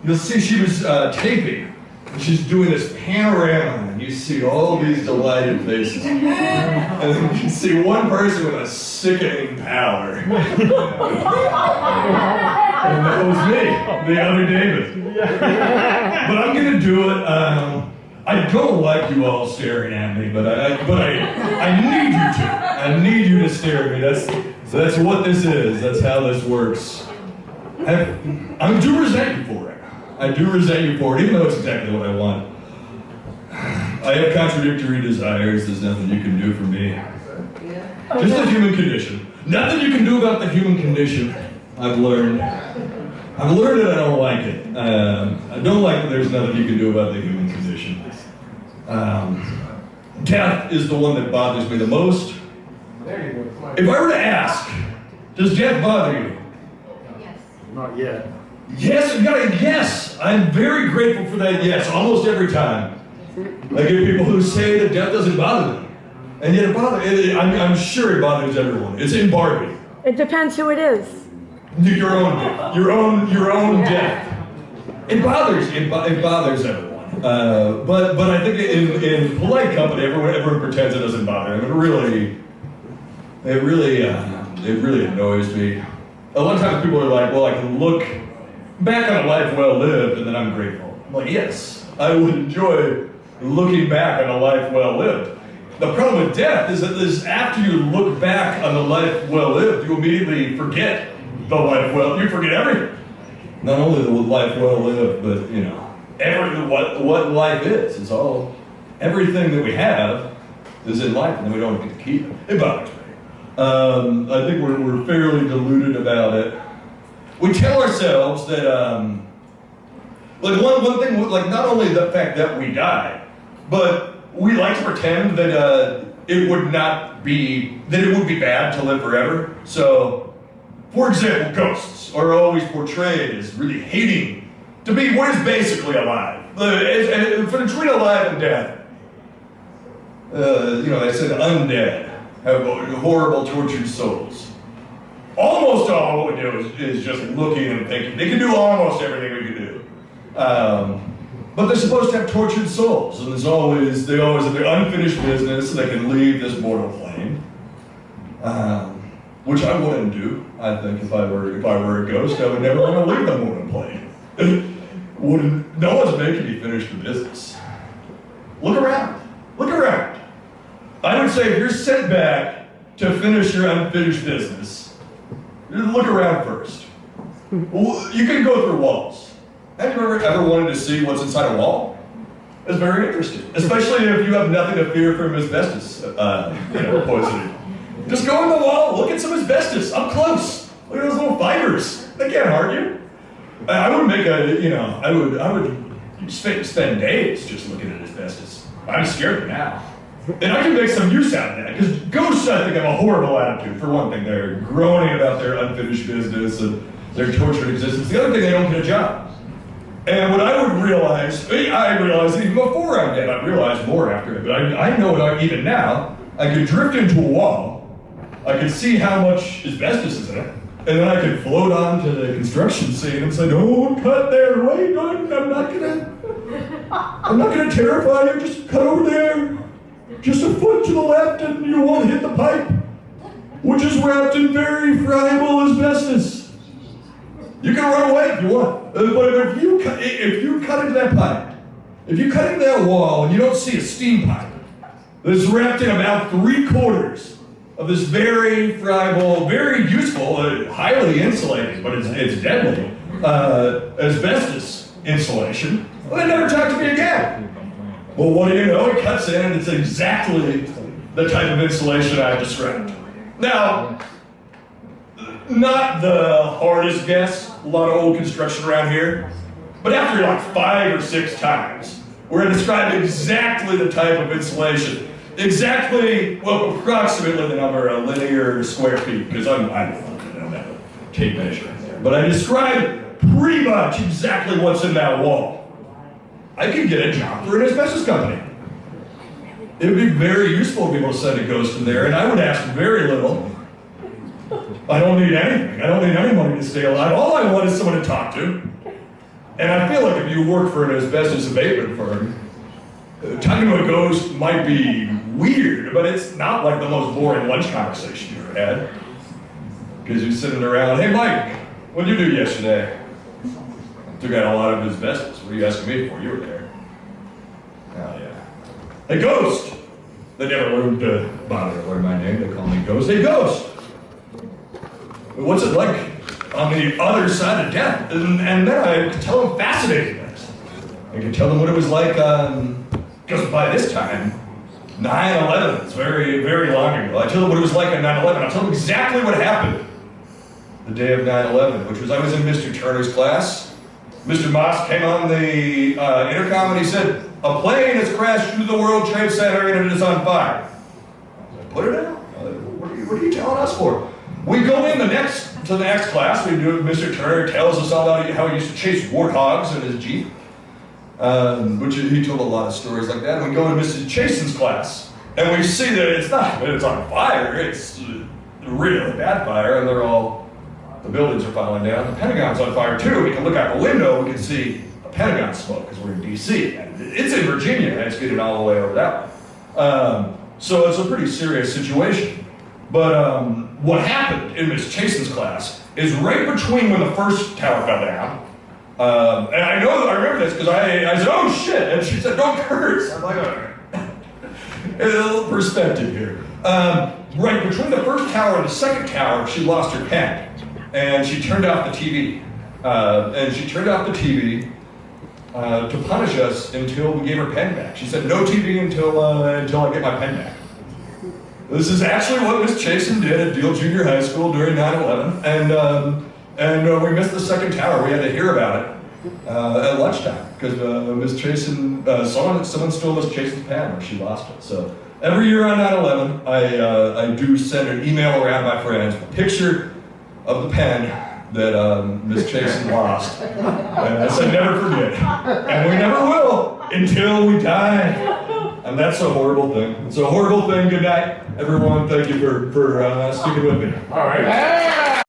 you'll see she was taping. And she's doing this panorama, and you see all these delighted faces. And then you see one person with a sickening pallor. And that was me, the other David. But I'm gonna do it. I don't like you all staring at me, but I need you to. I need you to stare at me. That's what this is. That's how this works. I do resent you for it. I do resent you for it, even though it's exactly what I want. I have contradictory desires. There's nothing you can do for me. Just the human condition. Nothing you can do about the human condition. I've learned that I don't like it. I don't like that there's nothing you can do about the human condition. Death is the one that bothers me the most. If I were to ask, does death bother you? Yes. Not yet. Yes, you got a yes. I'm very grateful for that yes, almost every time. I get people who say that death doesn't bother them. And yet it bothers, I'm sure it bothers everyone. It's in Barbie. It depends who it is. Your own death. It bothers everyone. But I think in polite company, everyone pretends it doesn't bother them. It really annoys me. A lot of times people are like, well, I can look back on a life well lived, and then I'm grateful. I'm like, yes, I would enjoy looking back on a life well lived. The problem with death is that after you look back on the life well lived, you immediately forget the life well. You forget everything. Not only the life well lived, but what life is. It's all everything that we have is in life, and then we don't get to keep it. It bothers me. I think we're fairly deluded about it. We tell ourselves that, like one thing, like not only the fact that we die, but we like to pretend that it would be bad to live forever. So, for example, ghosts are always portrayed as really hating to be what is basically alive. Between alive and death, they said undead have horrible, tortured souls. Almost all what we do is just looking and thinking. They can do almost everything we can do. But they're supposed to have tortured souls, and they always have their unfinished business, so they can leave this mortal plane. Which I wouldn't do. I think if I were a ghost, I would never want to leave the mortal plane. No one's making me finish the business. Look around. Look around. I would say if you're sent back to finish your unfinished business, look around first. You can go through walls. Have you ever wanted to see what's inside a wall? It's very interesting, especially if you have nothing to fear from asbestos poisoning. Just go in the wall, look at some asbestos up close. Look at those little fibers. They can't harm you. I would make I would spend days just looking at asbestos. I'm scared now. And I can make some use out of that, because ghosts, I think, have a horrible attitude. For one thing, they're groaning about their unfinished business and their tortured existence. The other thing, they don't get a job. And what I would realize, I realized even before I'm dead, I realized more after it, but I know even now, I could drift into a wall, I could see how much asbestos is in it, and then I could float onto the construction scene and say, "Don't cut there, wait, I'm not gonna terrify you, just cut over there. Just a foot to the left and you won't hit the pipe, which is wrapped in very friable asbestos. You can run away if you want, but if you cut into that pipe, if you cut into that wall and you don't see a steam pipe that's wrapped in about 3/4 of this very friable, very useful, highly insulated, but it's deadly, asbestos insulation, well, they never talk to me again. Well, what do you know? It cuts in and it's exactly the type of insulation I described. Now, not the hardest guess, a lot of old construction around here, but after like 5 or 6 times, where I described exactly the type of insulation, approximately the number of linear square feet, because I don't have a tape measure in there, but I described pretty much exactly what's in that wall. I could get a job for an asbestos company. It would be very useful to be able to send a ghost in there, and I would ask very little. I don't need anything. I don't need anybody to stay alive. All I want is someone to talk to. And I feel like if you work for an asbestos abatement firm, talking to a ghost might be weird, but it's not like the most boring lunch conversation you ever had. Because you're sitting around, hey Mike, what'd you do yesterday? Took out a lot of asbestos. What are you asking me for? You were there. Oh yeah. Hey Ghost! They never learned to bother to learn my name. They call me Ghost. Hey Ghost! What's it like on the other side of death? And then I could tell them fascinating things. I could tell them what it was like, because by this time, 9/11 is very, very long ago. I tell them what it was like on 9/11. I'll tell them exactly what happened the day of 9/11, which was I was in Mr. Turner's class. Mr. Moss came on the intercom and he said, a plane has crashed into the World Trade Center and it is on fire. I said, put it out. What are you telling us for? We go in to the next class. We do it. Mr. Turner tells us all about how he used to chase warthogs in his Jeep, which he told a lot of stories like that. And we go to Mrs. Chasen's class, and we see that it's on fire. It's a really bad fire, and the buildings are falling down. The Pentagon's on fire too. We can look out the window. We can see the Pentagon smoke because we're in D.C. And it's in Virginia, and it's getting all the way over that way. So it's a pretty serious situation. But what happened in Miss Chasen's class is right between when the first tower fell down, and I remember this because I said, oh shit, and she said, don't curse. I'm like, all right. A little perspective here. Right between the first tower and the second tower, she lost her pen, and she turned off the TV. To punish us until we gave her pen back. She said, no TV until I get my pen back. This is actually what Miss Chasen did at Deal Junior High School during 9/11, and we missed the second tower. We had to hear about it at lunchtime because Miss Chasen, someone stole Miss Chasen's pen when she lost it. So every year on 9/11, I do send an email around my friends, a picture of the pen that Miss Chasen lost, and I said never forget, and we never will until we die. And that's a horrible thing. It's a horrible thing. Good night, everyone. Thank you for sticking with me. All right.